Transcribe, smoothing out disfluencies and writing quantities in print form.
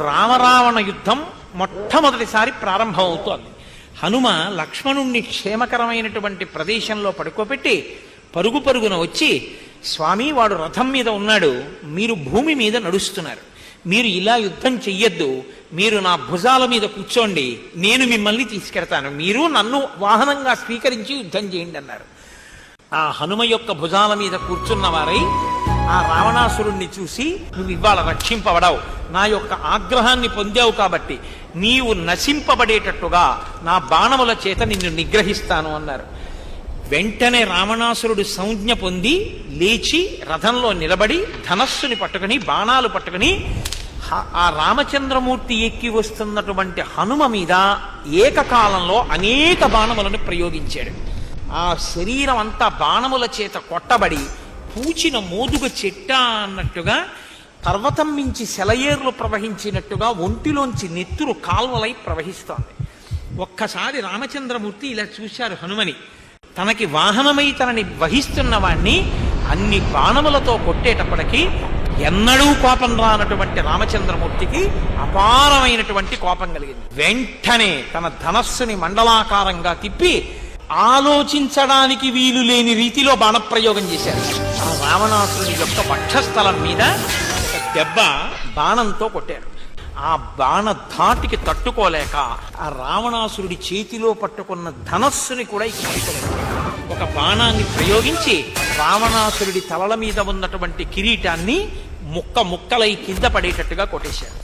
రామరావణ యుద్ధం మొట్టమొదటిసారి ప్రారంభమవుతోంది. హనుమ లక్ష్మణుణ్ణి క్షేమకరమైనటువంటి ప్రదేశంలో పడుకోబెట్టి పరుగు పరుగున వచ్చి, స్వామి వాడు రథం మీద ఉన్నాడు, మీరు భూమి మీద నడుస్తున్నారు, మీరు ఇలా యుద్ధం చెయ్యొద్దు, మీరు నా భుజాల మీద కూర్చోండి, నేను మిమ్మల్ని తీసుకెడతాను, మీరు నన్ను వాహనంగా స్వీకరించి యుద్ధం చేయండి అన్నారు. ఆ హనుమ యొక్క భుజాల మీద కూర్చున్న వారై ఆ రావణాసురుణ్ణి చూసి, నువ్వు ఇవాళ రక్షింపబడవు, నా యొక్క ఆగ్రహాన్ని పొందావు కాబట్టి నీవు నశింపబడేటట్టుగా నా బాణముల చేత నిన్ను నిగ్రహిస్తాను అన్నారు. వెంటనే రావణాసురుడు సంజ్ఞ పొంది లేచి రథంలో నిలబడి ధనస్సుని పట్టుకుని బాణాలు పట్టుకుని ఆ రామచంద్రమూర్తి ఎక్కి వస్తున్నటువంటి హనుమ మీద ఏకకాలంలో అనేక బాణములను ప్రయోగించాడు. ఆ శరీరం అంతా బాణముల చేత కొట్టబడి పూచిన మోదుగ చెట్ట అన్నట్టుగా పర్వతం మించి సెలయేర్లు ప్రవహించినట్టుగా ఒంటిలోంచి నెత్తురు కాల్వలై ప్రవహిస్తోంది. ఒక్కసారి రామచంద్రమూర్తి ఇలా చూశారు హనుమని. తనకి వాహనమై తనని వహిస్తున్న వాణ్ణి అన్ని బాణములతో కొట్టేటప్పటికీ ఎన్నడూ కోపం రానటువంటి రామచంద్రమూర్తికి అపారమైనటువంటి కోపం కలిగింది. వెంటనే తన ధనస్సుని మండలాకారంగా తిప్పి ఆలోచించడానికి వీలు లేని రీతిలో బాణప్రయోగం చేశారు. ఆ రావణాసురుని యొక్క వక్షస్థలం మీద ఒక దెబ్బ బాణంతో కొట్టారు. ఆ బాణ ధాటికి తట్టుకోలేక ఆ రావణాసురుడి చేతిలో పట్టుకున్న ధనస్సుని కూడా ఇచ్చుకోలేదు. ఒక బాణాన్ని ప్రయోగించి రావణాసురుడి తలల మీద ఉన్నటువంటి కిరీటాన్ని ముక్కలై కింద పడేటట్టుగా కొట్టేశారు.